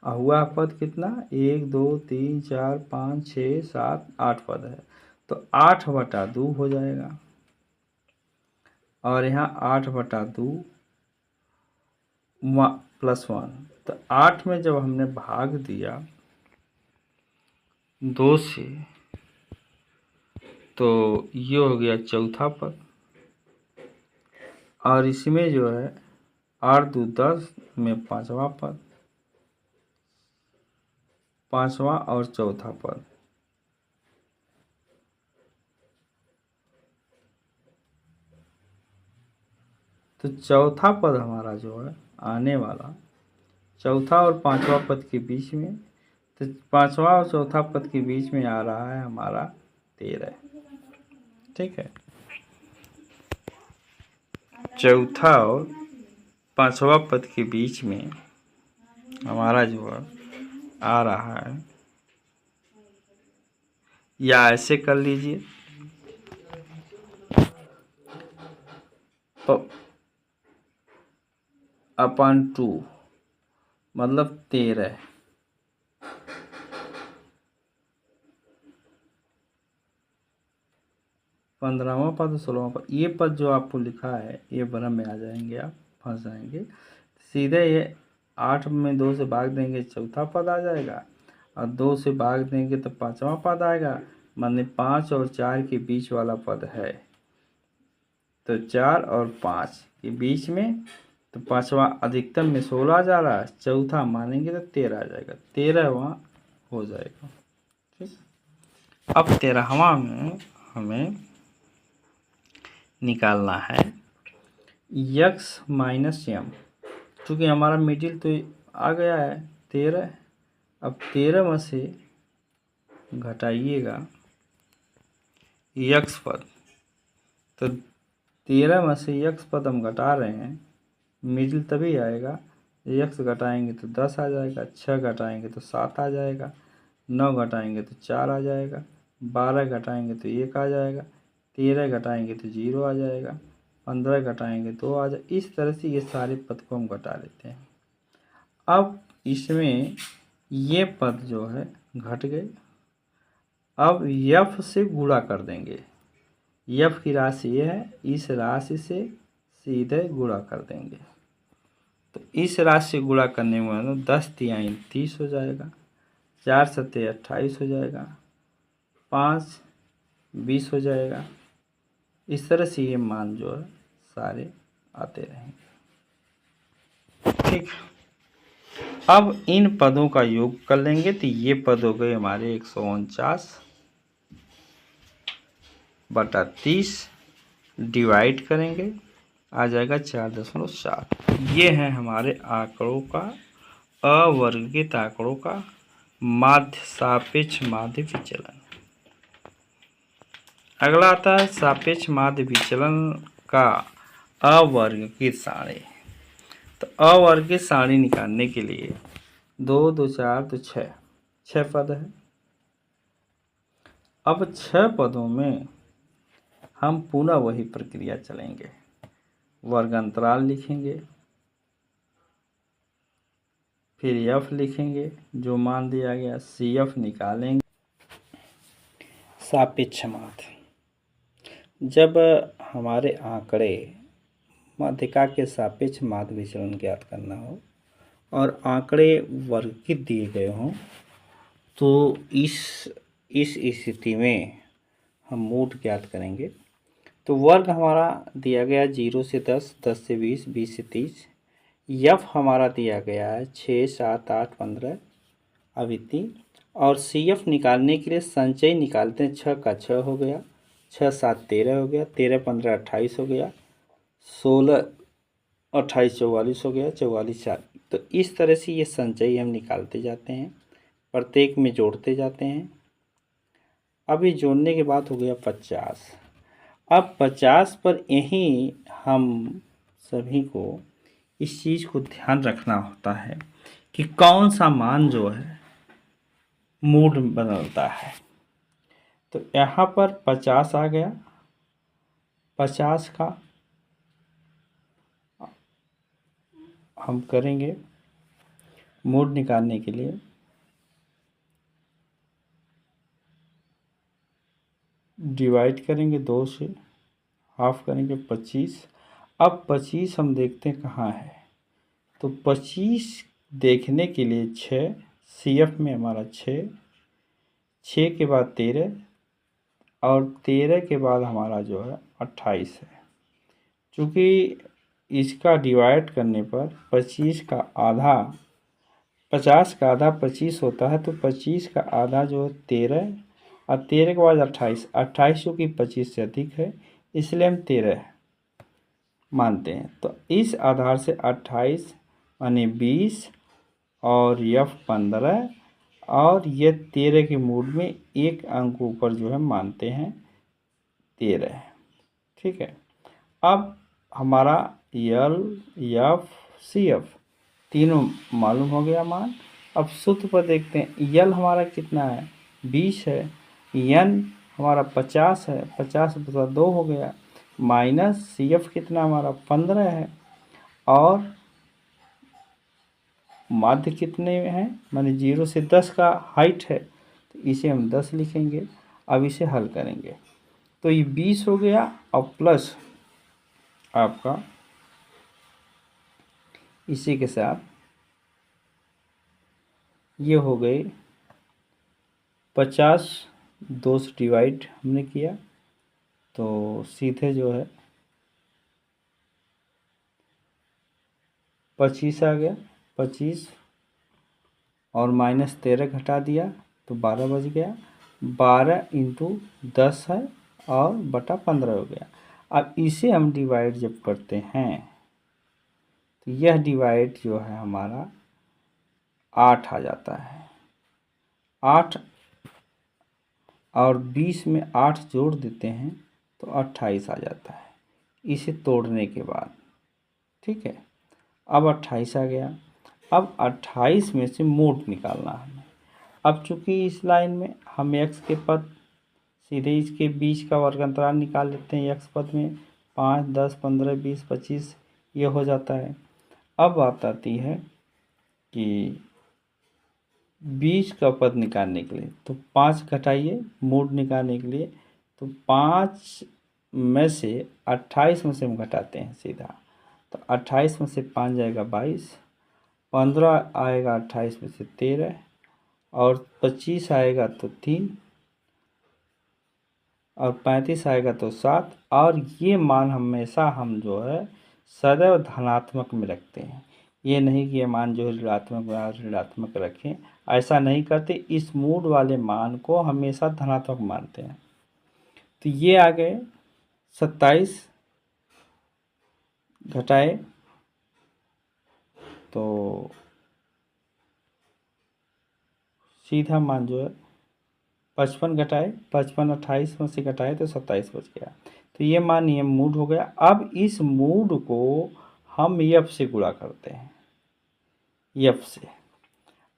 हुआ पद कितना, 1 2 3 4 5 6 7 8 पद है, तो 8/2 हो जाएगा। और यहाँ 8/2 +1, तो 8 में जब हमने भाग दिया 2 से, तो ये हो गया चौथा पद। और इसमें जो है 8 2 10 में 5वां पद, 5वां और चौथा पद। तो चौथा पद हमारा जो है आने वाला, चौथा और 5वां पद के बीच में, तो 5वां और चौथा पद के बीच में आ रहा है हमारा 13। ठीक है, चौथा और 5वां पद के बीच में हमारा जो है आ रहा है, या ऐसे कर लीजिए, तो /2 मतलब 13। 15वां पद 16वां पद, ये पद जो आपको लिखा है ये भ्रम में आ जाएंगे, आप फंस जाएंगे। सीधे ये 8 में 2 से भाग देंगे, चौथा पद आ जाएगा। और 2 से भाग देंगे तो 5वां पद आएगा, माने 5 और 4 के बीच वाला पद है। तो 4 और 5 के बीच में, तो 5वां अधिकतम में 16 आ जा रहा है, चौथा मानेंगे तो 13 आ जाएगा, 13वां हो जाएगा। ठीक, अब 13वां में हमें निकालना है यक्स माइनस यम, क्योंकि हमारा मिडिल तो आ गया है 13। अब 13 में से घटाइएगा यक्स पद, तो 13 में से यक्स पद हम घटा रहे हैं, मिडिल तभी आएगा, यक्स घटाएंगे तो 10 आ जाएगा, 6 घटाएंगे तो 7 आ जाएगा, 9 घटाएंगे तो 4 आ जाएगा, 12 घटाएंगे तो 1 आ जाएगा, 13 घटाएंगे तो 0 आ जाएगा, 15 घटाएंगे तो 2 आ जाए। इस तरह से ये सारे पद को हम घटा लेते हैं। अब इसमें ये पद जो है घट गए। अब यफ से गुणा कर देंगे, यफ की राशि ये है, इस राशि से सीधे गुणा कर देंगे। तो इस राशि से गुणा करने में 10 तिहाई 30 हो जाएगा, 4 सत्ते 28 हो जाएगा, 5 20 हो जाएगा। इस तरह से ये मान जो है सारे आते रहेंगे। ठीक, अब इन पदों का योग कर लेंगे तो ये पद हो गए हमारे 149 बटा 30, डिवाइड करेंगे आ जाएगा 4.7। ये है हमारे आंकड़ों का, अवर्गित आंकड़ों का माध्य सापेक्ष माध्य विचलन। अगला आता है सापेक्ष माध्य विचलन का अवर्गित सारणी। तो अवर्गित सारणी निकालने के लिए 2 2 4 तो 6 पद है। अब 6 पदों में हम पुनः वही प्रक्रिया चलेंगे, वर्ग अंतराल लिखेंगे, फिर एफ लिखेंगे, जो मान दिया गया सी एफ निकालेंगे। सापेक्ष माध्य, जब हमारे आंकड़े माध्यिका के सापेक्ष माध्य विचलन ज्ञात करना हो और आंकड़े वर्गित दिए गए हों, तो इस स्थिति में हम मूड ज्ञात करेंगे। तो वर्ग हमारा दिया गया 0 से 10, 10 से 20, 20 से 30। यफ हमारा दिया गया है 6 7 8 15 अविति, और सी एफ निकालने के लिए संचय निकालते हैं। 6 का 6 हो गया, 6 7 13 हो गया, 13 15 28 हो गया, 16 28 44 हो गया, 44 4। तो इस तरह से ये संचय हम निकालते जाते हैं, प्रत्येक में जोड़ते जाते हैं। अभी जोड़ने के बाद हो गया 50। अब 50 पर यहीं हम सभी को इस चीज़ को ध्यान रखना होता है कि कौन सा मान जो है मूड बदलता है। तो यहाँ पर 50 आ गया, 50 का हम करेंगे मूड निकालने के लिए डिवाइड करेंगे 2 से, हाफ करेंगे 25। अब 25 हम देखते हैं कहाँ है, तो 25 देखने के लिए 6, सी एफ में हमारा 6 के बाद 13 और 13 के बाद हमारा जो है 28 है। चूँकि इसका डिवाइड करने पर 25 का आधा, 50 का आधा 25 होता है, तो 25 का आधा जो है 13 और 13 के बाद 28, 28 चूँकि 25 से अधिक है इसलिए हम 13 मानते हैं। तो इस आधार से 28 यानी 20 और यफ 15 और ये 13 के मूड में एक अंक ऊपर जो है मानते हैं 13। ठीक है, अब हमारा यल यफ सी एफ तीनों मालूम हो गया मान। अब सूत्र पर देखते हैं, यल हमारा कितना है 20 है, यन हमारा 50 है, 50 बटा 2 हो गया, माइनस सी एफ कितना हमारा 15 है, और माध्य कितने में है, माने 0 से 10 का हाइट है, तो इसे हम 10 लिखेंगे। अब इसे हल करेंगे तो ये 20 हो गया और प्लस आपका इसी के साथ ये हो गए 50 2 से डिवाइड हमने किया तो सीधे जो है 25 आ गया। 25 और -13 घटा दिया तो 12 बच गया। 12 इंटू 10 है और बटा 15 हो गया। अब इसे हम डिवाइड जब करते हैं तो यह डिवाइड जो है हमारा 8 आ जाता है। 8 और 20 में 8 जोड़ देते हैं तो 28 आ जाता है इसे तोड़ने के बाद। ठीक है, अब 28 आ गया। अब 28 में से मोड निकालना है हमें। अब चूंकि इस लाइन में हम x के पद सीधे इसके बीच का वर्ग अंतराल निकाल लेते हैं। x पद में 5 10 15 20 25 ये हो जाता है। अब बात आती है कि बीच का पद निकालने के लिए तो 5 घटाइए मोड निकालने के लिए तो 5 में से 28 में से हम घटाते हैं सीधा तो 28 में से 5 जाएगा 22, 15 आएगा 28 में से 13 और 25 आएगा तो 3 और 35 आएगा तो 7। और ये मान हमेशा हम जो है सदैव धनात्मक में रखते हैं। ये नहीं कि ये मान जो है ऋणात्मक रखें, ऐसा नहीं करते। इस मूड वाले मान को हमेशा धनात्मक मानते हैं। तो ये आ गए 27 घटाए तो सीधा मान जो है 55 घटाए 55 28 में से घटाए तो 27 बच गया। तो ये मान ये मूड हो गया। अब इस मूड को हम एफ से गुणा करते हैं, एफ से।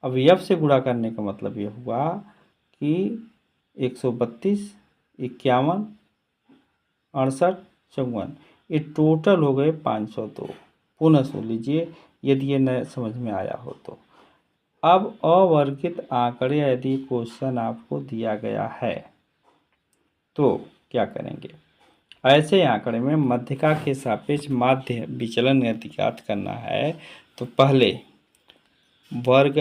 अब एफ से गुणा करने का मतलब ये हुआ कि 132 51 68 54 ये टोटल हो गए 502। पुनः सुन लीजिए यदि ये न समझ में आया हो तो। अब अवर्गित आंकड़े यदि क्वेश्चन आपको दिया गया है तो क्या करेंगे। ऐसे आंकड़े में मध्यिका के सापेक्ष माध्य विचलन यदि ज्ञात करना है तो पहले वर्ग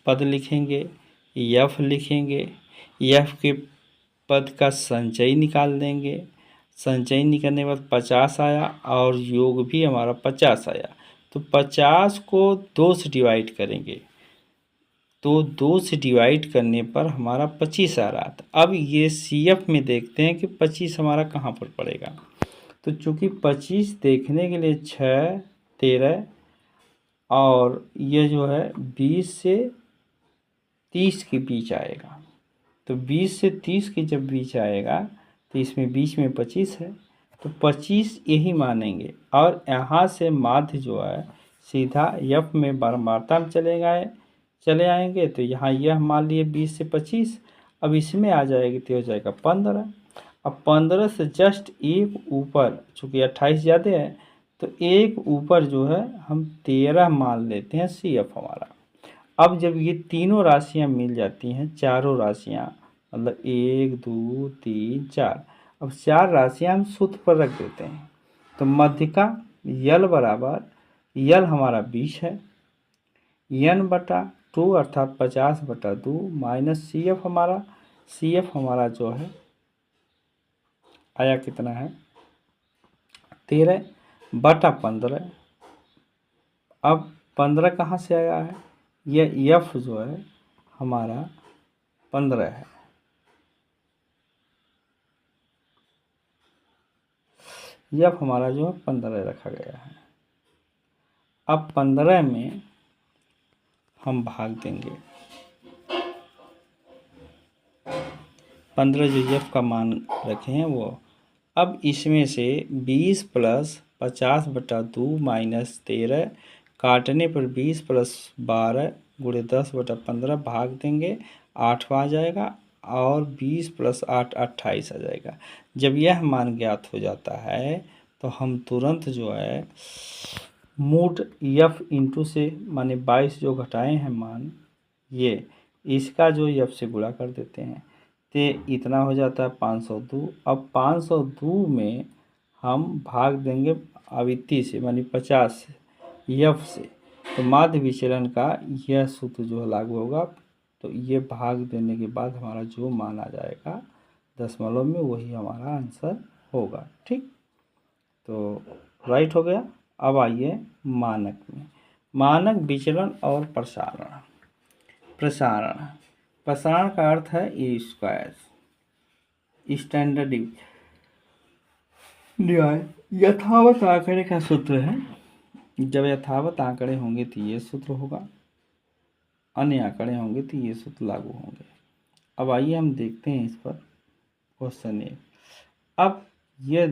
पद लिखेंगे, एफ लिखेंगे, एफ के पद का संचयी निकाल देंगे। संचयी निकालने के बाद 50 आया और योग भी हमारा 50 आया तो 50 को 2 से डिवाइड करेंगे तो 2 से डिवाइड करने पर हमारा 25 आ रहा था। अब ये CF में देखते हैं कि 25 हमारा कहाँ पर पड़ेगा। तो चूँकि 25 देखने के लिए 6 13 और ये जो है 20 से 30 के बीच आएगा। तो 20 से 30 के जब बीच आएगा तो इसमें बीच में 25 है तो 25 यही मानेंगे। और यहाँ से माध्य जो है सीधा एफ में बारंबारता में चले आएंगे तो यहाँ यह मान लिए 20 से 25। अब इसमें आ जाएगी तो हो जाएगा 15। अब 15 से जस्ट एक ऊपर चूँकि 28 ज़्यादा है तो एक ऊपर जो है हम 13 मान लेते हैं CF हमारा। अब जब ये तीनों राशियां मिल जाती हैं, चारों राशियां मतलब 1 2 3 4, अब 4 राशियां हम सूत्र पर रख देते हैं तो मध्यिका यल बराबर यल हमारा 20 है, n बटा 2 अर्थात 50/2 माइनस CF हमारा जो है आया कितना है 13/15। अब 15 कहाँ से आया है, यह एफ जो है हमारा 15 है। एफ हमारा जो है 15 रखा गया है। अब 15 में हम भाग देंगे 15 जो एफ का मान रखे हैं वो। अब इसमें से 20 + 50/2 माइनस 13 काटने पर 20 + 12 × 10/15 भाग देंगे 8 आ जाएगा और 20 + 8 28 आ जाएगा। जब यह मान ज्ञात हो जाता है तो हम तुरंत जो है मूड एफ इंटू से माने 22 जो घटाए हैं मान ये इसका जो एफ से गुणा कर देते हैं तो इतना हो जाता है 502। अब 502 में हम भाग देंगे आवृत्ति से मानी 50 से एफ से तो माध्य विचलन का यह सूत्र जो है लागू होगा तो ये भाग देने के बाद हमारा जो मान आ जाएगा दशमलव में, वही हमारा आंसर होगा। ठीक, तो राइट हो गया। अब आइए मानक में। मानक विचलन और प्रसारण। प्रसारण प्रसारण का अर्थ है ए स्क्वायर, स्टैंडर्ड डिवाइड। यथावत आंकड़े का सूत्र है, जब यथावत आंकड़े होंगे तो ये सूत्र होगा, अन्य आंकड़े होंगे तो ये सूत्र लागू होंगे। अब आइए हम देखते हैं इस पर क्वेश्चन ए। अब ये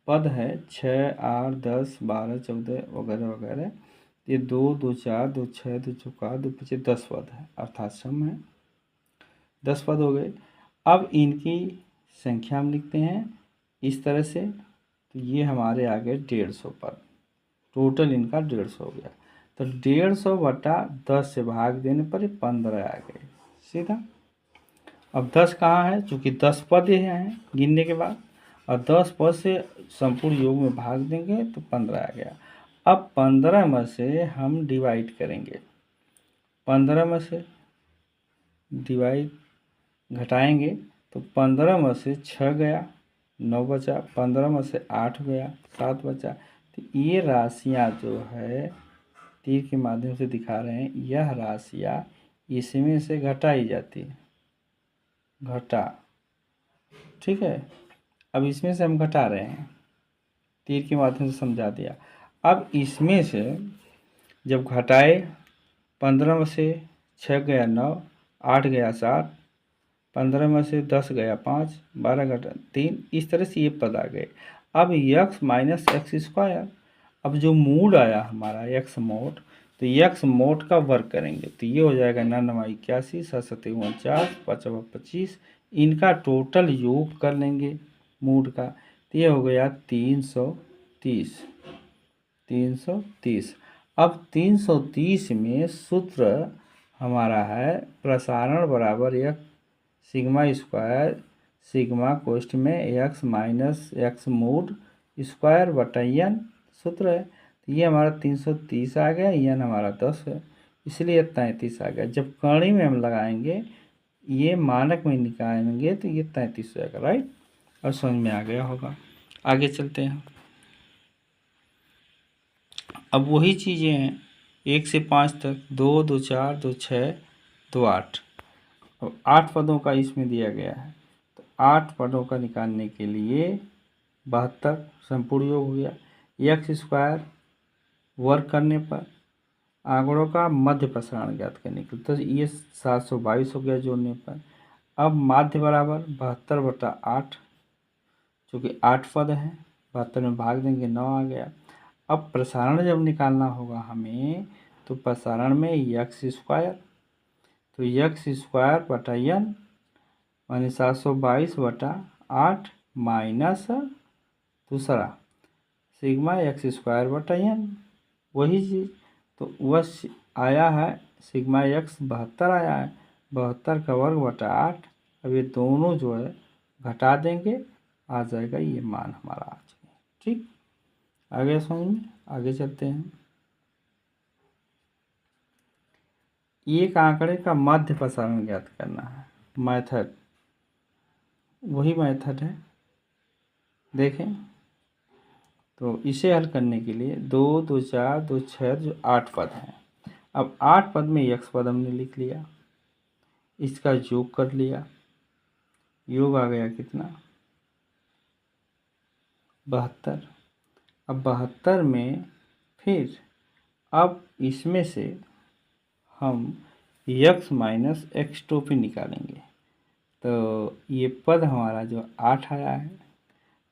पद है 6, 8, 10, 12, 14 वगैरह वगैरह, ये 2, 2, 4, 2, 6, 2, 4, 2, 5, 10 पद है, अर्थात सम है। 10 पद हो गए। अब इनकी संख्या हम लिखते हैं इस तरह से, तो ये हमारे आ गए 150 पद, टोटल इनका 150 हो गया। तो 150 बटा 10 से भाग देने पर 15 आ गए सीधा। अब 10 कहाँ है, चूँकि 10 पद ये हैं गिनने के बाद, और 10 पद से संपूर्ण योग में भाग देंगे तो 15 आ गया। अब 15 में से हम डिवाइड करेंगे, 15 में से डिवाइड घटाएंगे तो 15 में से 6 गया, 9 बचा, 15 में से 8 गया, 7 बचा। तो ये राशियाँ जो है तीर के माध्यम से दिखा रहे हैं, यह राशियाँ इसमें से घटाई जाती है, घटा। ठीक है, अब इसमें से हम घटा रहे हैं, तीर के माध्यम से समझा दिया। अब इसमें से जब घटाए, 15 में से 6 गया 9, 8 गया 7, 15 में से 10 गया 5, 12 घटा 3, इस तरह से ये पद आ गए। अब यक्स माइनस एक्स स्क्वायर, अब जो मूड आया हमारा यक्स मोड, तो यक्स मोड का वर्ग करेंगे तो ये हो जाएगा 9 81, 7 7 49, 5 25, इनका टोटल योग कर लेंगे मूड का, तो ये हो गया 330। 330। अब 330 में सूत्र हमारा है प्रसारण बराबर एक सिग्मा स्क्वायर, सिग्मा कोष्ठ में x minus x mood square बटा एन सूत्र है। तो ये हमारा 330 आ गया, एन हमारा 10 है, इसलिए 33 आ गया। जब कड़ी में हम लगाएंगे, ये मानक में निकालेंगे तो ये 33 हो जाएगा। राइट, और समझ में आ गया होगा। आगे चलते हैं। अब वही चीज़ें हैं 1 से 5 तक, 2, 2, 4, 2, 6, 2, 8। अब 8 पदों का इसमें दिया गया है, तो 8 पदों का निकालने के लिए 72 संपूर्ण योग हो गया। एक्स स्क्वायर वर्ग करने पर आंकड़ों का मध्य प्रसारण ज्ञात करने के लिए, तो ये 722 हो गया जोड़ने पर। अब माध्य बराबर 72 बटा 8, चूँकि 8 पद है, 72 में भाग देंगे 9 आ गया। अब प्रसारण जब निकालना होगा हमें, तो प्रसारण में एक्स स्क्वायर, तो एक्स स्क्वायर बटा एन माने 722 बटा 8 माइनस दूसरा सिग्मा एक्स स्क्वायर बटा एन, वही चीज़। तो वह आया है सिग्मा एक्स 72 आया है, 72 का वर्ग बटा 8। अब ये दोनों जो है घटा देंगे, आ जाएगा ये मान हमारा आ जाएगा। ठीक, आगे समझ में, आगे चलते हैं। एक आंकड़े का मध्य प्रसारण ज्ञात करना है, मेथड वही मेथड है। देखें तो इसे हल करने के लिए 2, 2, 4, 2, 6 जो 8 पद हैं। अब 8 पद में x पद हमने लिख लिया, इसका योग कर लिया, योग आ गया कितना 72। अब 72 में फिर अब इसमें से हम x माइनस एक्स टोपी निकालेंगे, तो ये पद हमारा जो 8 आया है,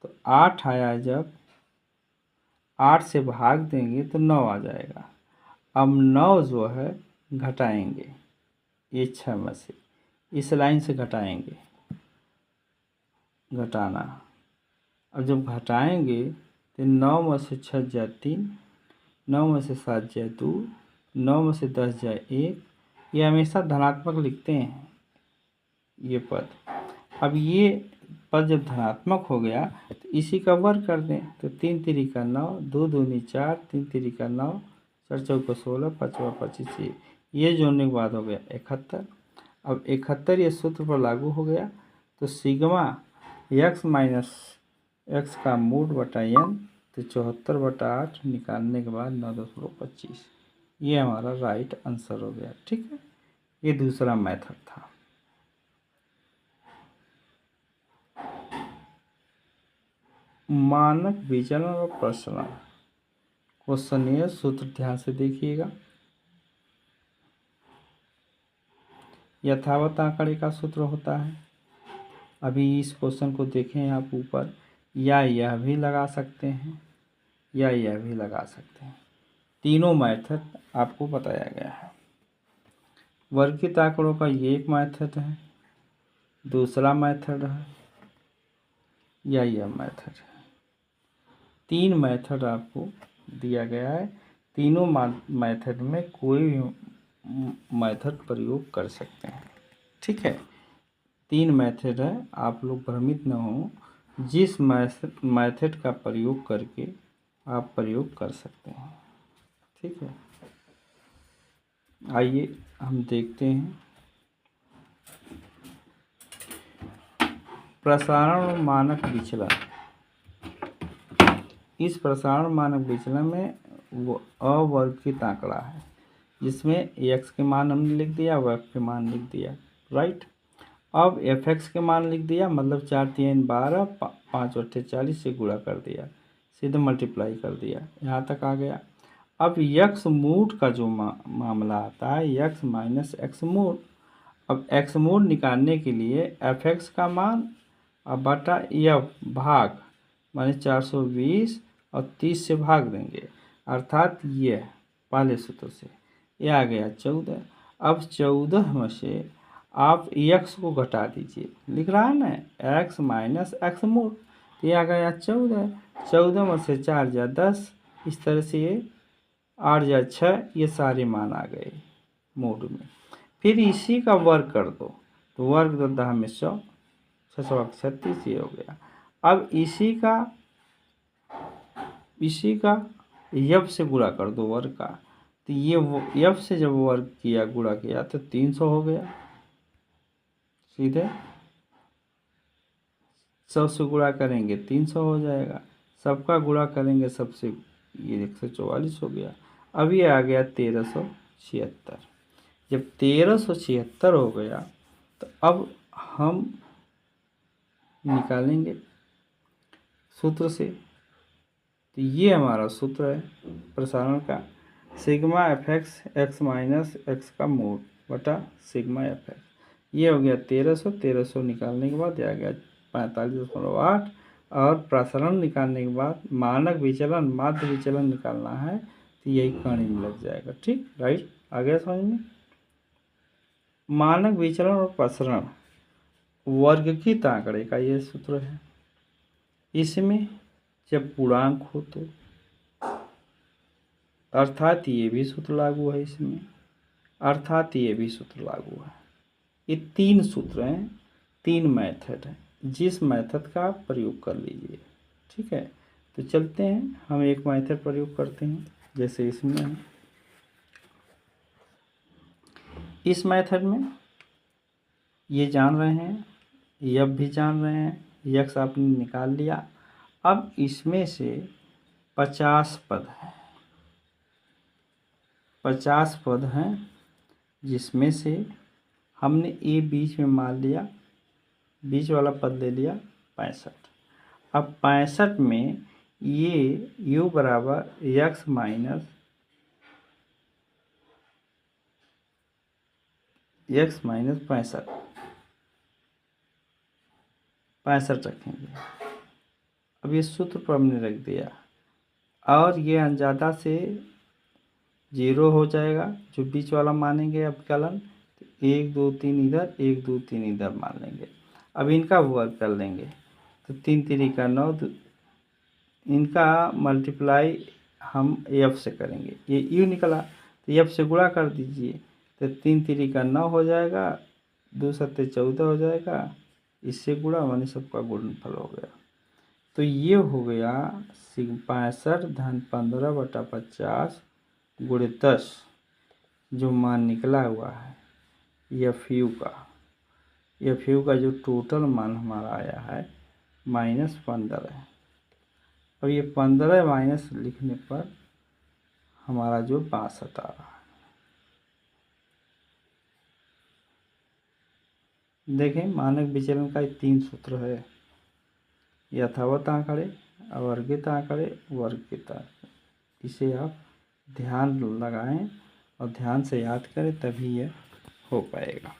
तो 8 आया, जब 8 से भाग देंगे तो 9 आ जाएगा। अब 9 जो है घटाएंगे, ये 6 में से इस लाइन से घटाएंगे, घटाना। अब जब घटाएंगे तो 9 में से 6 जाए 3, 9 में से 7 जाए 2, 9 में से 10 जाए 1। ये हमेशा धनात्मक लिखते हैं ये पद। अब ये पद जब धनात्मक हो गया तो इसी का वर्ग कर दें, तो 3 तिरिका 9, 2 दूनी 4, 3 तिरिका 9, 4 चौका 16, 5 25, ये जोड़ने के बाद हो गया 71। अब 71 ये सूत्र पर लागू हो गया, तो सिग्मा x माइनस एक्स का मूड बटा n, तो 74/8 निकालने के बाद 9.25, ये हमारा राइट आंसर हो गया। ठीक है, ये दूसरा मेथड था। मानक विचलन और प्रसरण क्वेश्चन, ये सूत्र ध्यान से देखिएगा। यथावत आंकड़े का सूत्र होता है, अभी इस क्वेश्चन को देखें आप ऊपर, या यह भी लगा सकते हैं या यह भी लगा सकते हैं, तीनों मेथड आपको बताया गया है। वर्गित आंकड़ों का ये एक मेथड है, दूसरा मेथड है, या यह मेथड है। 3 मेथड आपको दिया गया है, तीनों मेथड में कोई भी मेथड प्रयोग कर सकते हैं। ठीक है, 3 मेथड है, आप लोग भ्रमित न हो, जिस मेथड का प्रयोग करके आप प्रयोग कर सकते हैं। ठीक है, आइए हम देखते हैं प्रसारण मानक विचलन। इस प्रसारण मानक विचलन में वो अवर्गित आंकड़ा है, जिसमें x के मान हमने लिख दिया, y के मान लिख दिया, राइट। अब fx के मान लिख दिया, मतलब 4 3 12, 5 8 40 से गुणा कर दिया, सीधे मल्टीप्लाई कर दिया, यहाँ तक आ गया। अब x मूड का जो मामला आता है, x माइनस एक्स मूड। अब x मूड निकालने के लिए fx का मान अब बटा यह भाग, माने 420 और 30 से भाग देंगे, अर्थात ये पहले सूत्र से ये आ गया 14। अब 14 में से आप x को घटा दीजिए, लिख रहा है ना x माइनस एक्स मूड, ये आ गया 14। 14 में से 4 जा 10, इस तरह से ये 8 जा 6, ये सारे मान आ गए मूड में। फिर इसी का वर्ग कर दो, तो वर्ग 10 में 100, 6 36, ये हो गया। अब इसी का यब से गुणा कर दो वर्ग का, तो ये यब से जब वर्ग किया गुणा किया तो 300 हो गया, सीधे 100 से गुणा करेंगे 300 हो जाएगा, सबका गुणा करेंगे सबसे, ये 144 हो गया। अब ये आ गया 1376। जब 1376 हो गया, तो अब हम निकालेंगे सूत्र से, तो ये हमारा सूत्र है प्रसारण का, sigma F x x minus x का मूड बटा सिग्मा एफ एक्स, ये हो गया 1300। 1300 निकालने के बाद आ गया 45.8, और प्रसारण निकालने के बाद मानक विचलन माध्य विचलन निकालना है, तो यही कहानी में लग जाएगा। ठीक, राइट, आ गया समझ में। मानक विचलन और प्रसारण वर्गीकृत आंकड़े का ये सूत्र है। इसमें जब पूर्णांक हो तो अर्थात ये भी सूत्र लागू है, इसमें अर्थात ये भी सूत्र लागू है। ये 3 सूत्र हैं, 3 मेथड हैं, जिस मेथड का आप प्रयोग कर लीजिए। ठीक है, तो चलते हैं, हम एक मेथड प्रयोग करते हैं, जैसे इसमें है। इस मेथड में ये जान रहे हैं, यह भी जान रहे हैं, यक्स आपने निकाल लिया। अब इसमें से 50 पद हैं, 50 पद हैं, जिसमें से हमने ए बीच में मान लिया, बीच वाला पद ले लिया 65। अब 65 में ये u बराबर x माइनस x माइनस 65 रखेंगे। अब ये सूत्र पर हमने रख दिया, और ये अनजादा से 0 हो जाएगा, जो बीच वाला मानेंगे अपकलन, 1 2 3 इधर, 1 2 3 इधर मान लेंगे। अब इनका वर्ग कर लेंगे, तो 3 3 का 9, इनका मल्टीप्लाई हम f से करेंगे, ये u निकला, तो f से गुणा कर दीजिए, तो 3 3 का 9 हो जाएगा, 2 7 14 हो जाएगा, इससे गुणा माने सबका गुणनफल हो गया। तो ये हो गया 65 धन 15 बटा 50 गुणे 10, जो मान निकला हुआ है एफ यू का जो टोटल मान हमारा आया है -15 है। और ये 15 माइनस लिखने पर हमारा जो 62 आ रहा है। देखें, मानक विचलन का 3 सूत्र है, यथावत आंकड़े, अवर्गित आंकड़े, वर्गित आंकड़े। इसे आप ध्यान लगाएं और ध्यान से याद करें, तभी यह हो पाएगा।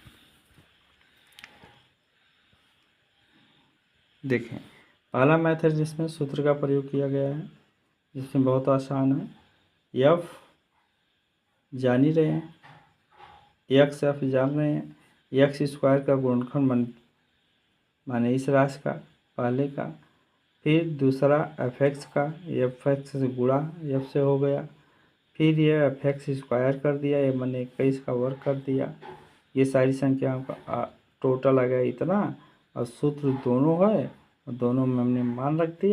देखें, पहला मेथड जिसमें सूत्र का प्रयोग किया गया है, जिसमें बहुत आसान है। एफ जान ही रहे हैं, एक्स एफ जान रहे हैं, एक्स स्क्वायर का गुणनखंड माने इस राशि का पहले का, फिर दूसरा एफ एक्स का, एफ एक्स से गुणा एफ से हो गया, फिर ये एफ एक्स स्क्वायर कर दिया, ये मैंने 21 का वर्ग कर दिया। ये सारी संख्याओं का टोटल आ गया इतना, और सूत्र दोनों है और दोनों में हमने मान रख दिया।